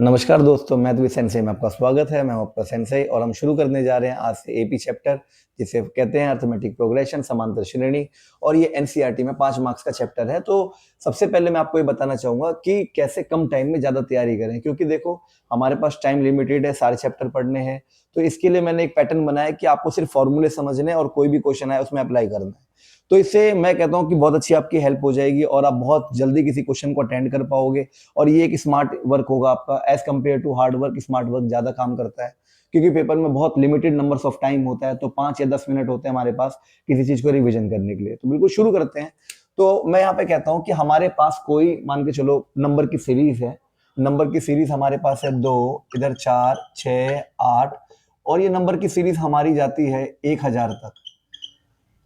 नमस्कार दोस्तों, मैं द्विज सेंसेई में आपका स्वागत है। मैं हूं आपका सेंसेई और हम शुरू करने जा रहे हैं आज से एपी चैप्टर, जिसे कहते हैं अर्थमेटिक प्रोग्रेशन, समांतर श्रेणी। और ये एनसीईआरटी में 5 मार्क्स का चैप्टर है। तो सबसे पहले मैं आपको ये बताना चाहूंगा कि कैसे कम टाइम में ज्यादा तैयारी करें, क्योंकि देखो हमारे पास टाइम लिमिटेड है, सारे चैप्टर पढ़ने हैं। तो इसके लिए मैंने एक पैटर्न बनाया कि आपको सिर्फ फॉर्मूले समझने और कोई भी क्वेश्चन आए उसमें अप्लाई करना है। तो इससे मैं कहता हूं कि बहुत अच्छी आपकी हेल्प हो जाएगी और आप बहुत जल्दी किसी क्वेश्चन को अटेंड कर पाओगे। और ये एक स्मार्ट वर्क होगा आपका, as compared to hard work smart work ज्यादा काम करता है, क्योंकि पेपर में बहुत लिमिटेड नंबर्स ऑफ टाइम होता है। तो 5 या 10 मिनट होते हैं हमारे पास किसी चीज को रिवीजन करने के लिए। तो बिल्कुल शुरू करते हैं। तो मैं यहाँ पे कहता हूँ कि हमारे पास कोई मान के चलो नंबर की सीरीज है। नंबर की सीरीज हमारे पास है 2, इधर 4, 6, 8 और ये नंबर की सीरीज हमारी जाती है 1000 तक।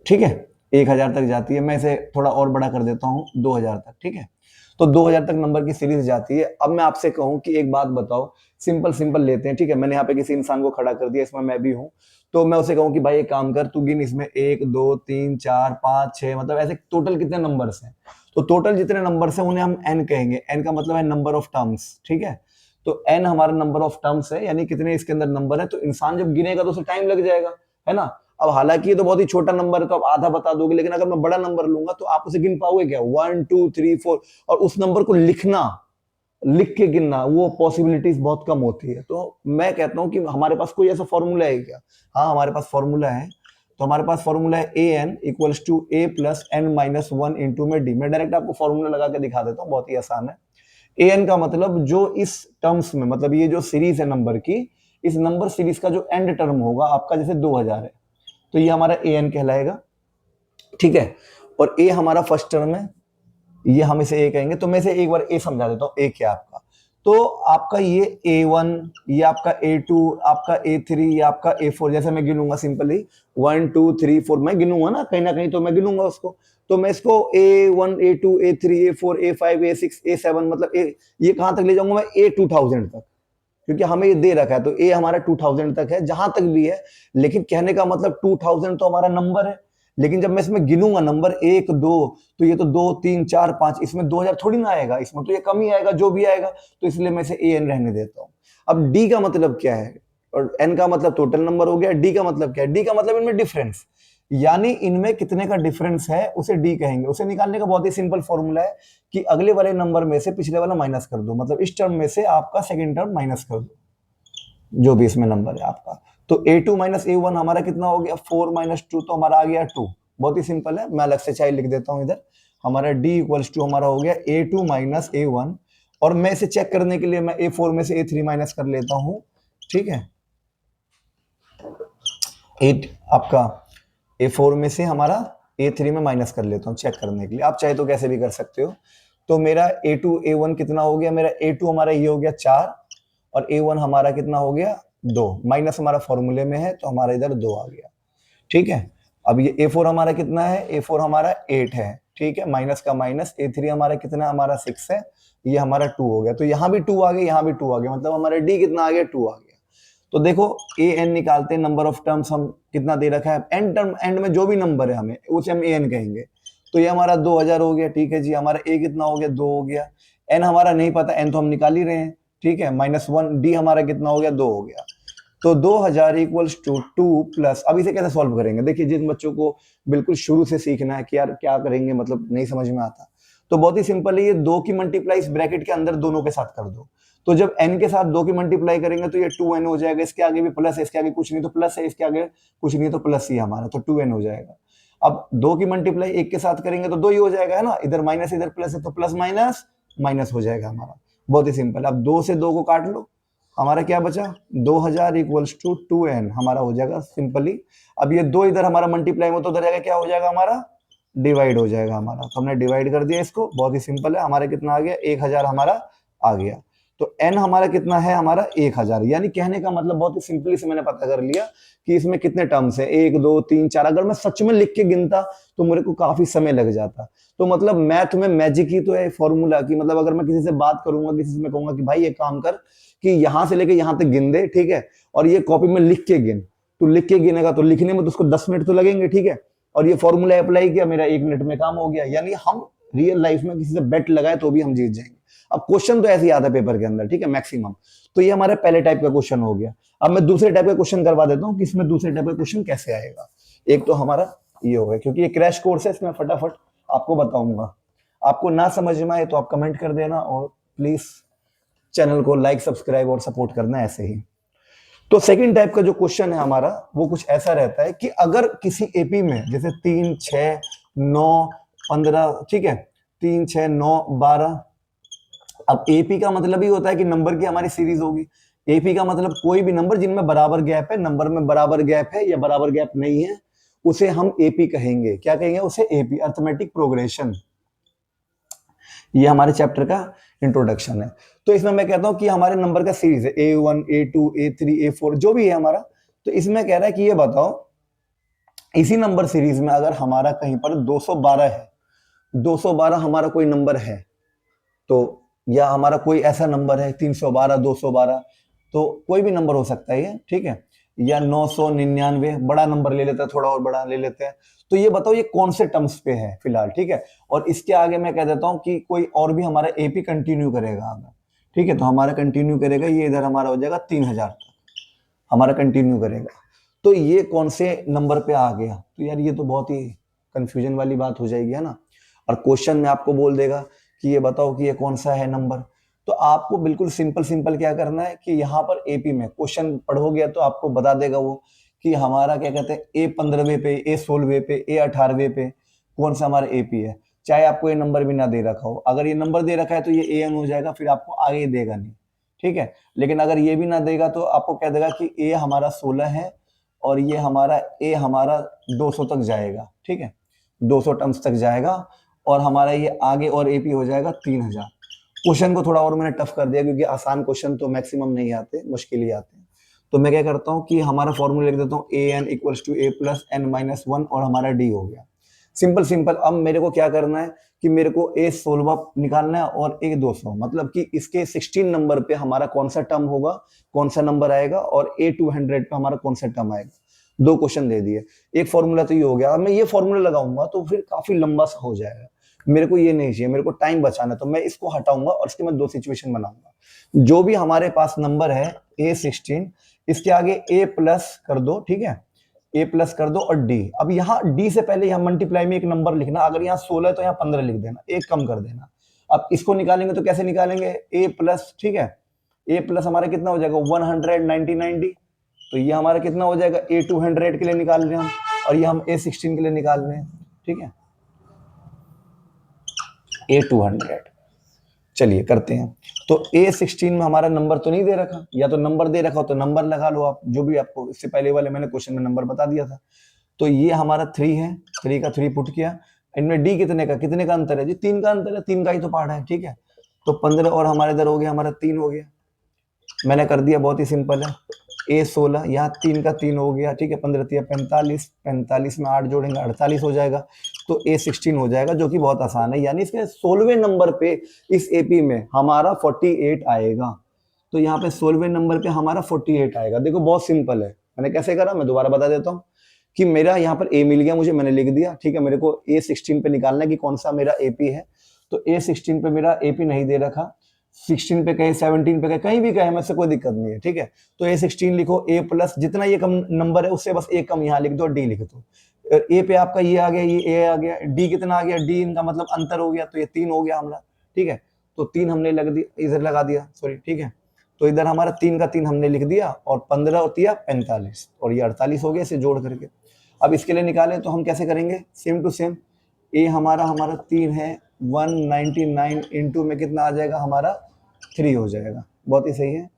ठीक है, 1000 तक जाती है। मैं इसे थोड़ा और बड़ा कर देता हूँ 2000 तक। ठीक है, तो 2000 तक नंबर की सीरीज जाती है। अब मैं आपसे कहूं कि एक बात बताओ, सिंपल सिंपल लेते हैं। ठीक है, मैंने यहाँ पे किसी इंसान को खड़ा कर दिया, इसमें मैं भी हूं। तो मैं उसे कहूं कि भाई एक काम कर, तू गिन इसमें 1 2 3 4 5 6, मतलब ऐसे टोटल कितने नंबर्स हैं। तो टोटल जितने नंबर्स हैं उन्हें हम एन कहेंगे। एन का मतलब है नंबर ऑफ टर्म्स। ठीक है, तो एन हमारा नंबर ऑफ टर्म्स है, यानी कितने इसके अंदर नंबर है। तो इंसान जब गिनेगा तो उसे टाइम लग जाएगा, है ना। अब हालांकि ये तो बहुत ही छोटा नंबर है तो आप आधा बता दोगे, लेकिन अगर मैं बड़ा नंबर लूंगा तो आप उसे गिन पाओगे क्या, 1 2 3 4। और उस नंबर को लिखना, लिख के गिनना, वो पॉसिबिलिटीज बहुत कम होती है। तो मैं कहता हूं कि हमारे पास कोई ऐसा फॉर्मूला है क्या। हाँ, हमारे पास फॉर्मूला है। तो हमारे पास फॉर्मूला है A N equals to A plus N minus 1 into में डी। मैं डायरेक्ट आपको फॉर्मूला लगा के दिखा देता हूँ, बहुत ही आसान है। ए एन का मतलब जो इस टर्म्स में, मतलब ये जो सीरीज है नंबर की, इस नंबर सीरीज का जो एंड टर्म होगा आपका, जैसे 2000 है तो ये हमारा ए एन कहलाएगा। ठीक है, और ए हमारा फर्स्ट टर्म है, ये हम इसे ए कहेंगे। तो मैं इसे एक बार ए समझा देता हूँ। ए क्या आपका, तो आपका ये A1, ये आपका A2, आपका A3, ये आपका A4। जैसे मैं गिनूंगा सिंपली 1 2 3 4, मैं गिनूंगा ना कहीं तो मैं गिनूंगा उसको। तो मैं इसको A1 A2 A3 A4 A5 A6 A7, मतलब ये कहां तक ले जाऊंगा मैं, A2000 तक, क्योंकि हमें ये दे रखा है। तो ए हमारा 2000 तक है, जहां तक भी है। लेकिन कहने का मतलब 2000 तो हमारा नंबर है, लेकिन जब मैं इसमें गिनूंगा नंबर 1 2, तो ये तो 2 3 4 5, इसमें 2000 थोड़ी ना आएगा, इसमें तो ये कम ही आएगा जो भी आएगा। तो इसलिए मैं इसे ए एन रहने देता हूं। अब डी का मतलब क्या है, और एन का मतलब टोटल नंबर हो गया। डी का मतलब क्या है, डी का मतलब इनमें डिफरेंस, यानी इनमें कितने का डिफरेंस है उसे डी कहेंगे। उसे निकालने का बहुत ही सिंपल फॉर्मूला है कि अगले वाले नंबर में से पिछले वाला माइनस कर दो, मतलब इस टर्म में से आपका सेकंड टर्म माइनस कर दो, जो भी इसमें नंबर है आपका। तो A2 माइनस A1 हमारा कितना हो गया, 4 माइनस 2, तो हमारा आ गया 2। बहुत ही सिंपल है, मैं अलग से चाहे लिख देता हूं इधर। हमारा D इक्वल्स टू हमारा हो गया A2 माइनस A1। और मैं इसे चेक करने के लिए मैं A4 में से A3 माइनस कर लेता हूं। ठीक है, 8 आपका A4 में से हमारा A3 में माइनस कर लेता हूं चेक करने के लिए। आप चाहे तो कैसे भी कर सकते हो। तो मेरा A2 A1 कितना हो गया, मेरा A2 हमारा ये हो गया 4 और A1 हमारा कितना हो गया 2। माइनस हमारा फॉर्मूले में है तो हमारा इधर 2 आ गया। ठीक है, अब ये A4 हमारा कितना है, A4 हमारा 8 है। ठीक है, माइनस का माइनस। A3 हमारा कितना, हमारा 6 है, ये हमारा 2 हो गया। तो यहां भी 2 आ गया, यहां भी 2 आ गया, मतलब हमारा D कितना आ गया, 2 आ गया। तो देखो ए एन निकालते हैं, नंबर ऑफ टर्म्स हम कितना दे रखा है, एन टर्म एंड में जो भी नंबर है हमें उसे हम ए एन कहेंगे। तो ये हमारा 2000 हो गया। ठीक है जी, हमारा ए कितना हो गया, 2 हो गया। एन हमारा नहीं पता, एन तो हम निकाल ही रहे हैं। ठीक है, -1। डी हमारा कितना हो गया, 2 हो गया। तो 2000 इक्वल्स टू 2 प्लस, अब इसे कैसे सॉल्व करेंगे। देखिए, जिन बच्चों को बिल्कुल शुरू से सीखना है कि यार क्या करेंगे, मतलब नहीं समझ में आता, तो बहुत ही सिंपल है। ये 2 की मल्टीप्लाई इस ब्रैकेट के अंदर दोनों के साथ कर दो। तो जब n के साथ 2 की मल्टीप्लाई करेंगे तो ये 2n हो जाएगा। इसके आगे भी प्लस है, इसके आगे कुछ नहीं तो प्लस है, इसके आगे कुछ नहीं तो प्लस ही हमारा, तो 2n हो जाएगा। अब 2 की मल्टीप्लाई 1 के साथ करेंगे तो 2 ही हो जाएगा, है ना। इधर माइनस इधर प्लस है तो प्लस माइनस माइनस हो जाएगा हमारा। बहुत ही सिंपल। अब 2 से 2 को काट लो, हमारा क्या बचा, 2000 इक्वल्स टू 2n हमारा हो जाएगा सिंपली। अब ये 2 इधर हमारा मल्टीप्लाई में तो उधर जाएगा, क्या हो जाएगा हमारा, डिवाइड हो जाएगा हमारा। तो हमने डिवाइड कर दिया इसको, बहुत ही सिंपल है। हमारा कितना आ गया, 1000 हमारा आ गया। तो n हमारा कितना है, हमारा 1000। यानी कहने का मतलब बहुत ही सिंपली से मैंने पता कर लिया कि इसमें कितने टर्म्स है, 1 2 3 4। अगर मैं सच में लिख के गिनता तो मेरे को काफी समय लग जाता। तो मतलब मैथ में मैजिक ही तो है फॉर्मूला की। मतलब अगर मैं किसी से बात करूंगा, किसी से मैं कहूंगा कि भाई ये काम कर कि यहां से लेके यहां तक गिन दे, ठीक है, और ये कॉपी में लिख के गिन। तो लिख के गिनेगा तो लिखने में तो उसको 10 मिनट तो लगेंगे, ठीक है। और ये फॉर्मूला अप्लाई किया, मेरा 1 मिनट में काम हो गया। यानी हम रियल लाइफ में किसी से बेट लगाए तो भी हम जीत जाएंगे। अब क्वेश्चन तो ऐसे ही आता है पेपर के अंदर, ठीक है, मैक्सिमम। तो ये हमारे पहले टाइप का क्वेश्चन हो गया। अब मैं दूसरे टाइप का क्वेश्चन करवा देता हूँ कि इसमें दूसरे टाइप का क्वेश्चन कैसे आएगा। एक तो हमारा ये हो गया, क्योंकि ये क्रैश कोर्स है, इसमें फटाफट आपको बताऊंगा। आपको ना समझ में आए तो आप कमेंट कर देना, और प्लीज चैनल को लाइक, सब्सक्राइब और सपोर्ट करना ऐसे ही। तो सेकंड टाइप का जो क्वेश्चन है हमारा, वो कुछ ऐसा रहता है कि अगर किसी एपी में जैसे 3, 6, 9, 15, ठीक है, 3, 6, 9, 12। अब एपी का मतलब ही होता है कि नंबर की हमारी सीरीज होगी। एपी का मतलब कोई भी नंबर जिनमें बराबर गैप है, नंबर में बराबर गैप है या बराबर गैप नहीं है, उसे हम एपी कहेंगे। क्या कहेंगे उसे? AP, arithmetic progression. ये हमारे चैप्टर का इंट्रोडक्शन है। तो इसमें मैं कहता हूं कि हमारे नंबर का सीरीज है A1, A2, A3, A4 जो भी है हमारा। तो इसमें कह रहा है कि ये बताओ, इसी नंबर सीरीज में अगर हमारा कहीं पर 212 है, 212 हमारा कोई नंबर है, तो या हमारा कोई ऐसा नंबर है 312, 212, तो कोई भी नंबर हो सकता है ये, ठीक है, या 999, बड़ा नंबर ले लेते हैं, थोड़ा और बड़ा ले लेते हैं। तो ये बताओ ये कौन से टर्म्स पे है फिलहाल, ठीक है। और इसके आगे मैं कह देता हूं कि कोई और भी हमारा एपी कंटिन्यू करेगा अगर, ठीक है, तो हमारा कंटिन्यू करेगा, ये इधर हमारा हो जाएगा 3000 तक हमारा कंटिन्यू करेगा। तो ये कौन से नंबर पे आ गया? तो यार ये तो बहुत ही कंफ्यूजन वाली बात हो जाएगी, है ना। और क्वेश्चन में आपको बोल देगा कि ये बताओ कि ये कौन सा है नंबर। तो आपको बिल्कुल सिंपल सिंपल क्या करना है कि यहाँ पर एपी में क्वेश्चन पढ़ोगे तो आपको बता देगा वो कि हमारा क्या कहते हैं A15वें पे, A16वें पे, A18वें पे कौन सा हमारा एपी है। चाहे आपको ये नंबर भी ना दे रखा हो, अगर ये नंबर दे रखा है तो ये AN हो जाएगा, फिर आपको आगे देगा नहीं, ठीक है। लेकिन अगर ये भी ना देगा तो आपको कह देगा कि A हमारा 16 है और ये हमारा A हमारा 200 तक जाएगा, ठीक है, 200 टर्म्स तक जाएगा, और हमारा ये आगे और एपी हो जाएगा 3000। क्वेश्चन को थोड़ा और मैंने टफ कर दिया, क्योंकि आसान क्वेश्चन तो मैक्सिमम नहीं आते, मुश्किल ही आते हैं। तो मैं क्या करता हूँ कि हमारा फॉर्मूला लिख देता हूँ AN equals to A plus N-1, और हमारा D हो गया। Simple simple. अब मेरे को क्या करना है कि मेरे को A16 निकालना है और A200, मतलब कि इसके 16 नंबर पे हमारा कौन सा टर्म होगा, कौन सा नंबर आएगा, और A200 पे हमारा कौन सा टर्म आएगा। दो क्वेश्चन दे दिए, एक फॉर्मूला तो ये हो गया। अब मैं ये फॉर्मूला लगाऊंगा तो फिर काफी लंबा सा हो जाएगा, मेरे को ये नहीं चाहिए, मेरे को टाइम बचाना है। तो मैं इसको हटाऊंगा और इसके मैं दो सिचुएशन बनाऊंगा। जो भी हमारे पास नंबर है A16, इसके आगे A प्लस कर दो, ठीक है, A प्लस कर दो, और D। अब यहाँ D से पहले यहाँ मल्टीप्लाई में एक नंबर लिखना, अगर यहाँ 16 है तो यहाँ 15 लिख देना, एक कम कर देना। अब इसको निकालेंगे तो कैसे निकालेंगे? A प्लस, ठीक है, A प्लस हमारा कितना हो जाएगा 199D। तो ये हमारा कितना हो जाएगा A200 के लिए निकाल रहे हैं हम, और ये हम A16 के लिए निकाल रहे हैं, ठीक है, A200। चलिए करते हैं। तो A16 में हमारा नंबर तो नहीं दे रखा, या तो नंबर दे रखा हो तो नंबर लगा लो आप, जो भी आपको इससे पहले वाले मैंने क्वेश्चन में नंबर बता दिया था। तो ये हमारा 3 है, 3 का 3 पुट किया। इनमें D कितने का अंतर है जी? 3 का अंतर है, 3 का ही तो पार्ट है, ठीक है। तो 15 और हमारे इधर हो गया हमारा 3 हो गया। मैंने कर दिया, बहुत ही सिंपल है। A16 यहाँ 3 का 3 हो गया, ठीक है, 15 3 45, 45 में 8 जोड़ेंगे 48 हो जाएगा। तो A16 हो जाएगा, जो कि बहुत आसान है। यानी इसके 16वें नंबर पे इस एपी में हमारा 48 आएगा। तो यहाँ पे 16वें नंबर पे हमारा 48 आएगा। देखो बहुत सिंपल है। मैंने कैसे करा, मैं दोबारा बता देता हूँ कि मेरा यहाँ पर A मिल गया मुझे, मैंने लिख दिया, ठीक है। मेरे को A16 पे निकालना है कि कौन सा मेरा एपी है। तो A16 पे मेरा एपी नहीं दे रखा, 16 पे कहे, 17 पे कहे, कहीं भी कहे, मुझसे कोई दिक्कत नहीं है, ठीक है। तो A16 लिखो, A प्लस जितना ये कम नंबर है उससे बस एक कम यहाँ लिख दो, D लिख दो। A पे आपका ये आ गया, ये A आ गया, D कितना आ गया, D इनका मतलब अंतर हो गया, तो ये 3 हो गया हमारा, ठीक है। तो 3 हमने लग दिया, इधर लगा दिया, सॉरी, ठीक है। तो इधर हमारा 3 का 3 हमने लिख दिया, और 15 और 3 45, और ये 48 हो गया इसे जोड़ करके। अब इसके लिए निकाले तो हम कैसे करेंगे? Same to same. A हमारा 3 है, 199 इंटू में कितना आ जाएगा हमारा 3 हो जाएगा। बहुत ही सही है।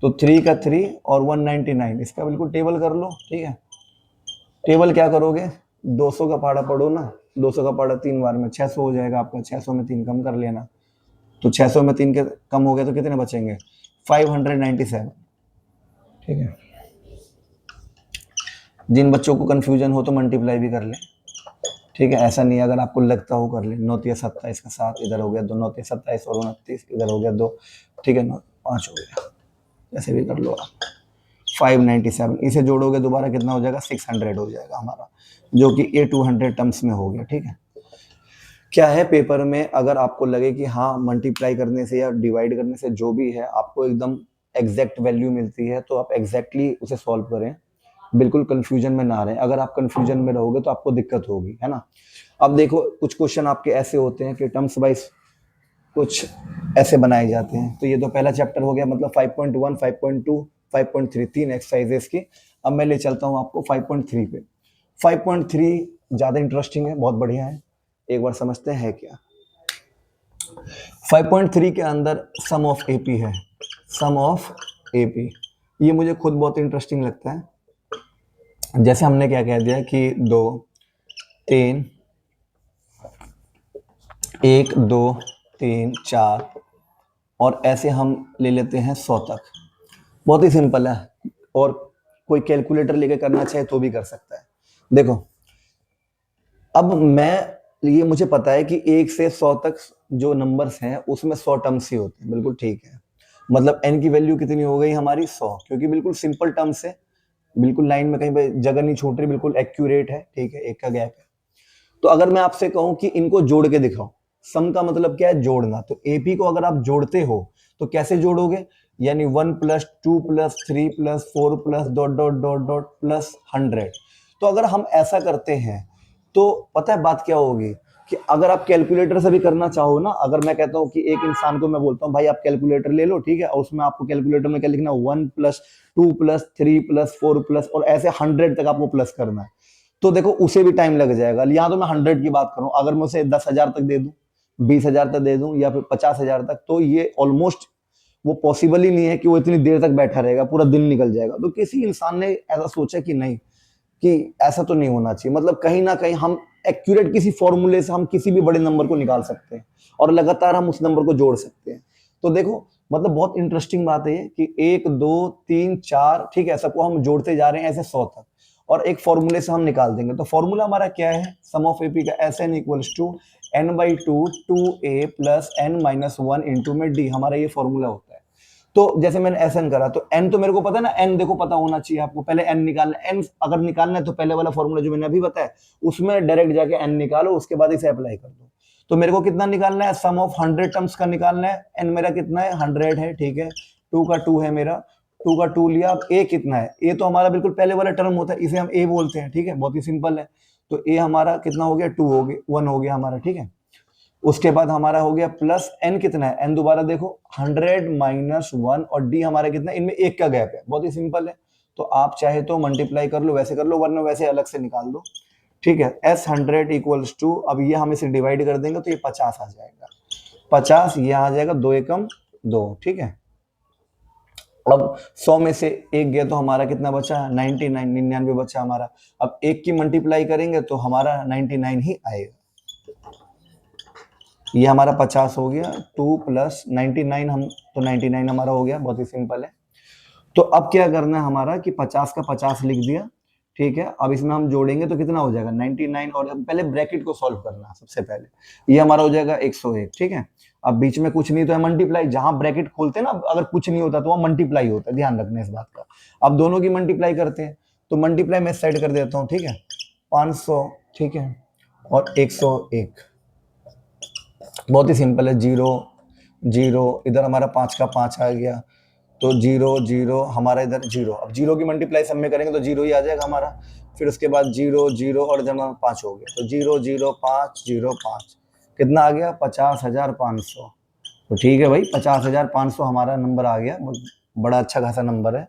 तो 3 का 3 और 199, इसका बिल्कुल टेबल कर लो, ठीक है। टेबल क्या करोगे? 200 का पहाड़ा पढ़ो ना, 200 का पहाड़ा 3 बार में 600 हो जाएगा आपका। 600 में 3 कम कर लेना, तो 600 में 3 के कम हो गए तो कितने बचेंगे? 597, ठीक है। जिन बच्चों को कंफ्यूजन हो तो मल्टीप्लाई भी कर लें, ठीक है, ऐसा नहीं है, अगर आपको लगता हो कर ले। 9 3 27 का 7 इधर हो गया, 2 9 3 27 और 29 इधर हो गया 2, ठीक है, 9 5 हो गया, ऐसे भी कर लो आप। 597 इसे जोड़ोगे दोबारा कितना हो जाएगा? 600 हो जाएगा हमारा, जो कि A200 टर्म्स में हो गया, ठीक है। क्या है पेपर में, अगर आपको लगे कि हाँ मल्टीप्लाई करने से या डिवाइड करने से जो भी है आपको एकदम एग्जैक्ट वैल्यू मिलती है तो आप एग्जैक्टली उसे सॉल्व करें, बिल्कुल कंफ्यूजन में ना रहें। अगर आप कंफ्यूजन में रहोगे तो आपको दिक्कत होगी, है ना। अब देखो कुछ क्वेश्चन आपके ऐसे होते हैं कि टर्म्स वाइज कुछ ऐसे बनाए जाते हैं। तो ये तो पहला चैप्टर हो गया, मतलब 5.1, 5.2, 5.3 तीन एक्सरसाइजेस की। अब मैं ले चलता हूँ आपको 5.3 पे। 5.3 ज़्यादा इंटरेस्टिंग है, बहुत बढ़िया है, एक बार समझते हैं है क्या। 5.3 के अंदर सम ऑफ एपी है, सम ऑफ एपी। ये मुझे खुद बहुत इंटरेस्टिंग लगता है। जैसे हमने क्या कह दिया कि 2, 3, 1, 2, 3, 4 और ऐसे हम ले लेते हैं 100 तक। बहुत ही सिंपल है, और कोई कैलकुलेटर लेके करना चाहे तो भी कर सकता है। देखो अब ये मुझे पता है कि 1 से 100 तक जो नंबर्स हैं उसमें 100 टर्म्स ही होते हैं, बिल्कुल ठीक है। मतलब n की वैल्यू कितनी हो गई हमारी 100, क्योंकि बिल्कुल सिंपल टर्म्स है, बिल्कुल लाइन में कहीं पे जगह नहीं छूट रही, बिल्कुल एक्यूरेट है, ठीक है, एक का गैप है। तो अगर मैं आपसे कहूं कि इनको जोड़ के दिखाओ, सम का मतलब क्या है, जोड़ना। तो एपी को अगर आप जोड़ते हो तो कैसे जोड़ोगे, यानी 1 + 2 + 3 + 4 + dot dot dot dot plus 100। तो अगर हम ऐसा करते हैं तो पता है बात क्या होगी, कि अगर आप कैलकुलेटर से भी करना चाहो ना, अगर मैं कहता हूँ कि एक इंसान को मैं बोलता हूँ भाई आप कैलकुलेटर ले लो, ठीक है, और उसमें आपको कैलकुलेटर में क्या लिखना, 1 + 2 + 3 + 4 प्लस और ऐसे 100 तक आपको प्लस करना है। तो देखो उसे भी टाइम लग जाएगा। यहाँ तो मैं 100 की बात करूं, अगर मैं उसे 10,000 तक दे दूं, 20,000 तक दे दूं, या फिर 50,000 तक, तो ये ऑलमोस्ट वो पॉसिबल ही नहीं है कि वो इतनी देर तक बैठा रहेगा, पूरा दिन निकल जाएगा। तो किसी इंसान ने ऐसा सोचा कि नहीं, कि ऐसा तो नहीं होना चाहिए, मतलब कहीं ना कहीं हम एक्यूरेट किसी फॉर्मूले से हम किसी भी बड़े नंबर को निकाल सकते हैं और लगातार हम उस नंबर को जोड़ सकते हैं। तो देखो मतलब बहुत इंटरेस्टिंग बात है ये कि 1, 2, 3, 4, ठीक है, सबको हम जोड़ते जा रहे हैं ऐसे 100 तक, और एक फॉर्मूले से हम निकाल देंगे। तो फॉर्मूला हमारा क्या है, सम ऑफ एपी का Sn = n/2 2a + n-1 into में d, हमारा ये फॉर्मूला होता है। तो जैसे मैंने Sn करा तो n तो मेरे को पता है ना, n देखो पता होना चाहिए आपको, पहले n निकालना, n अगर निकालना है तो पहले वाला फॉर्मूला जो मैंने अभी बताया उसमें डायरेक्ट जाके n निकालो, उसके बाद इसे अप्लाई कर दो। तो मेरे को कितना निकालना है, सम ऑफ 100 टर्म्स का निकालना है। n मेरा कितना है, 100 है, ठीक है, 2 का 2 है मेरा, 2 का 2 लिया। अब a कितना है, a तो हमारा बिल्कुल पहले वाला टर्म होता है, इसे हम a बोलते हैं, ठीक है, बहुत ही सिंपल है। तो a हमारा कितना हो गया, 2 हो गया, 1 हो गया हमारा, ठीक है। उसके बाद हमारा हो गया प्लस n, कितना है n, दोबारा देखो 100 - 1, और d हमारा कितना है, इनमें एक का गैप है, बहुत ही सिंपल है। तो आप चाहे तो मल्टीप्लाई कर लो, वैसे कर लो, वरना वैसे अलग से निकाल दो, ठीक है। S100 = 2, अब ये हम इसे डिवाइड कर देंगे तो ये 50 आ जाएगा, 50 ये आ जाएगा, 2 एकम 2, ठीक है। अब 100 में से एक गया तो हमारा कितना बचा, 99, 99 बचा हमारा। अब एक की मल्टीप्लाई करेंगे तो हमारा 99 ही आएगा। ये हमारा 50 हो गया, 2 + 99, हम तो 99 हमारा हो गया, बहुत ही सिंपल है। तो अब क्या करना है हमारा कि 50 का 50 लिख दिया, ठीक है। अब इसमें हम जोड़ेंगे तो कितना हो जाएगा, 99, और पहले ब्रैकेट को सॉल्व करना है सबसे पहले। ये हमारा हो जाएगा 101, ठीक है। अब बीच में कुछ नहीं तो है मल्टीप्लाई, जहां ब्रैकेट खोलते हैं ना, अगर कुछ नहीं होता तो वहां मल्टीप्लाई होता है, ध्यान रखना इस बात का। अब दोनों की मल्टीप्लाई करते हैं, तो मल्टीप्लाई मैं साइड कर देता हूँ, ठीक है, 500, ठीक है, और 101, बहुत ही सिंपल है। 0 0, इधर हमारा 5 का 5 आ गया, तो 0 0 हमारा इधर 0। अब 0 की मल्टीप्लाई सब में करेंगे तो 0 ही आ जाएगा हमारा। फिर उसके बाद 0 0 और इधर हमारा 5 हो गया, तो 0 0 5 0 5, कितना आ गया, 50,500। तो ठीक है भाई, 50,500 हमारा नंबर आ गया, बड़ा अच्छा खासा नंबर है।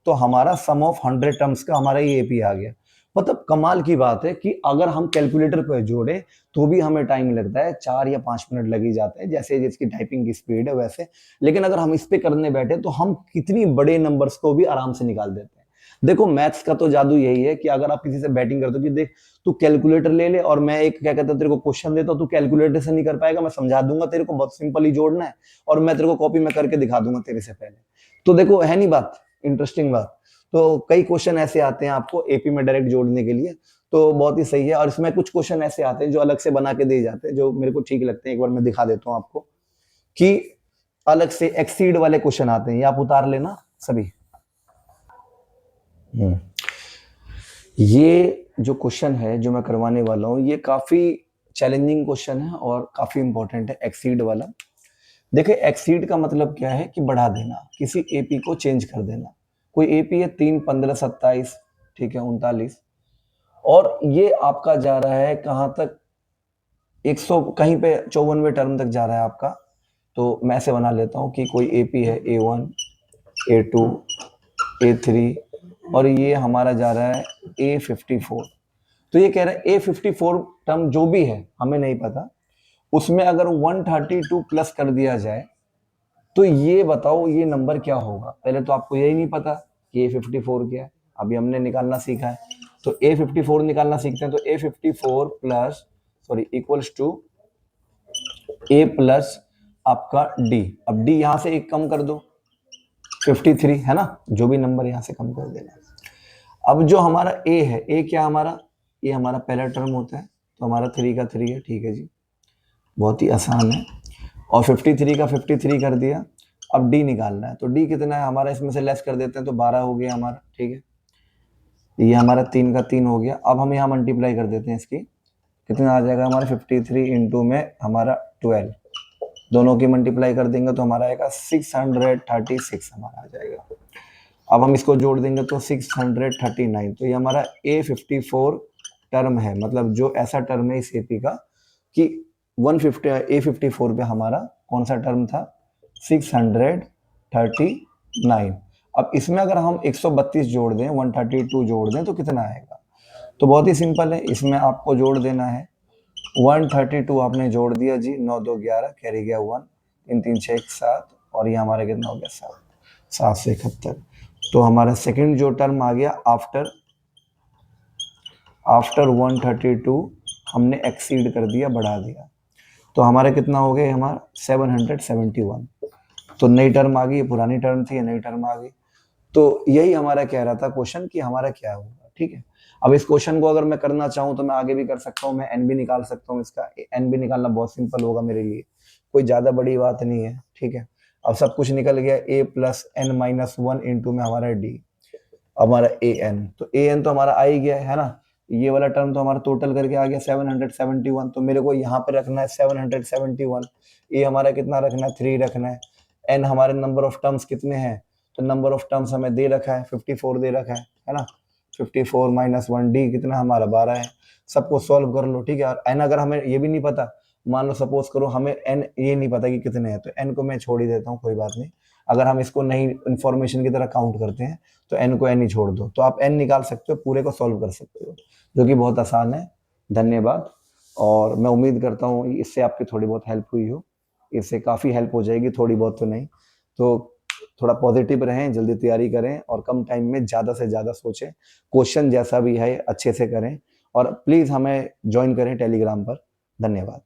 तो हमारा सम ऑफ 100 टर्म्स का हमारा ये एपी आ गया। मतलब कमाल की बात है कि अगर हम कैलकुलेटर पर जोड़े तो भी हमें टाइम लगता है, 4 या 5 मिनट लग ही जाते हैं, जैसे जिसकी टाइपिंग की स्पीड है वैसे। लेकिन अगर हम इस पे करने बैठे तो हम कितनी बड़े नंबर्स को भी आराम से निकाल देते हैं। देखो मैथ्स का तो जादू यही है कि अगर आप किसी से बैटिंग करते हो कि देख तू कैलकुलेटर ले ले और मैं एक क्या कहता हूँ तेरे को क्वेश्चन देता हूँ, तू कैलकुलेटर से नहीं कर पाएगा, मैं समझा दूंगा तेरे को, बहुत सिंपल ही जोड़ना है, और मैं तेरे को कॉपी में करके दिखा दूंगा तेरे से पहले। तो देखो है नहीं बात इंटरेस्टिंग बात। तो कई क्वेश्चन ऐसे आते हैं आपको एपी में डायरेक्ट जोड़ने के लिए, तो बहुत ही सही है। और इसमें कुछ क्वेश्चन ऐसे आते हैं जो अलग से बना के दिए जाते हैं, जो मेरे को ठीक लगते हैं। एक बार मैं दिखा देता हूँ आपको कि अलग से एक्सीड वाले क्वेश्चन आते हैं, ये आप उतार लेना सभी। ये जो क्वेश्चन है जो मैं करवाने वाला हूँ, ये काफी चैलेंजिंग क्वेश्चन है और काफी इंपॉर्टेंट है, एक्सीड वाला। देखिए एक्सीड का मतलब क्या है कि बढ़ा देना, किसी एपी को चेंज कर देना। कोई एपी है 3, 15, 27, ठीक है 39, और ये आपका जा रहा है कहां तक, 100 कहीं पे 54वें टर्म तक जा रहा है आपका। तो मैं ऐसे बना लेता हूं कि कोई एपी है A1, A2, A3 और ये हमारा जा रहा है A54। तो ये कह रहा है A54 टर्म जो भी है हमें नहीं पता, उसमें अगर 132 प्लस कर दिया जाए तो ये बताओ ये नंबर क्या होगा। पहले तो आपको यही नहीं पता कि A54 क्या है, अभी हमने निकालना सीखा है। तो A54 निकालना सीखते हैं। तो A54 plus sorry equals to A plus आपका D। अब D यहां से एक कम कर दो, 53 है ना, जो भी नंबर यहां से कम कर देना। अब जो हमारा A है, A क्या हमारा, ये हमारा पहला टर्म होता है, तो हमारा 3 का 3 है, ठीक है जी, बहुत ही आसान है। और 53 का 53 कर दिया। अब D निकालना है, तो D कितना है हमारा, इसमें से लेस कर देते हैं तो 12 हो गया हमारा, ठीक है। ये हमारा 3 का 3 हो गया। अब हम यहाँ मल्टीप्लाई कर देते हैं इसकी, कितना आ जाएगा हमारा 53 इंटू में हमारा 12, दोनों की मल्टीप्लाई कर देंगे तो हमारा आएगा 636 हमारा आ जाएगा। अब हम इसको जोड़ देंगे तो 639। तो ये हमारा A54 टर्म है, मतलब जो ऐसा टर्म है इस एपी का कि 150 A54 पे हमारा कौन सा टर्म था, 639। अब इसमें अगर हम 132 जोड़ दें, 132 जोड़ दें तो कितना आएगा। तो बहुत ही सिंपल है, इसमें आपको जोड़ देना है 132 आपने जोड़ दिया जी, 9 2 11 कैरी गया 1, 3 3 6 1 7 और ये हमारा कितना हो गया 7, 7 से 71। तो हमारा सेकंड जो टर्म आ गया आफ्टर 132 हमने एक्सीड कर दिया, बढ़ा दिया, तो हमारा कितना हो गया, हमारा 771। तो नई टर्म आ गई, पुरानी टर्म थी, नई टर्म आ गई। तो यही हमारा कह रहा था क्वेश्चन कि हमारा क्या होगा, ठीक है। अब इस क्वेश्चन को अगर मैं करना चाहूँ तो मैं आगे भी कर सकता हूँ, मैं एन भी निकाल सकता हूँ, इसका एन भी निकालना बहुत सिंपल होगा मेरे लिए, कोई ज्यादा बड़ी बात नहीं है, ठीक है। अब सब कुछ निकल गया, A plus N minus 1 into में हमारा D, हमारा AN, तो AN तो हमारा आ ही गया है ना। ये वाला टर्म तो हमारा टोटल करके आ गया 771। तो मेरे को यहाँ पे रखना है 771, ये हमारा कितना रखना है 3 रखना है। N हमारे नंबर ऑफ टर्म्स कितने हैं, तो नंबर ऑफ टर्म्स हमें दे रखा है 54 दे रखा है ना। 54 माइनस 1 D कितना हमारा 12 है। सबको सॉल्व कर लो, ठीक है। और N अगर हमें ये भी नहीं पता, मान लो सपोज करो हमें N ये नहीं पता कि कितने हैं, तो N को मैं छोड़ ही देता हूँ, कोई बात नहीं। अगर हम इसको नई इन्फॉर्मेशन की तरह काउंट करते हैं तो N को N ही छोड़ दो, तो आप N निकाल सकते हो, पूरे को सॉल्व कर सकते हो, जो कि बहुत आसान है। धन्यवाद। और मैं उम्मीद करता हूँ इससे आपकी थोड़ी बहुत हेल्प हुई हो, इससे काफ़ी हेल्प हो जाएगी, थोड़ी बहुत तो नहीं। तो थोड़ा पॉजिटिव रहें, जल्दी तैयारी करें और कम टाइम में ज़्यादा से ज़्यादा सोचें, क्वेश्चन जैसा भी है अच्छे से करें, और प्लीज़ हमें ज्वाइन करें टेलीग्राम पर। धन्यवाद।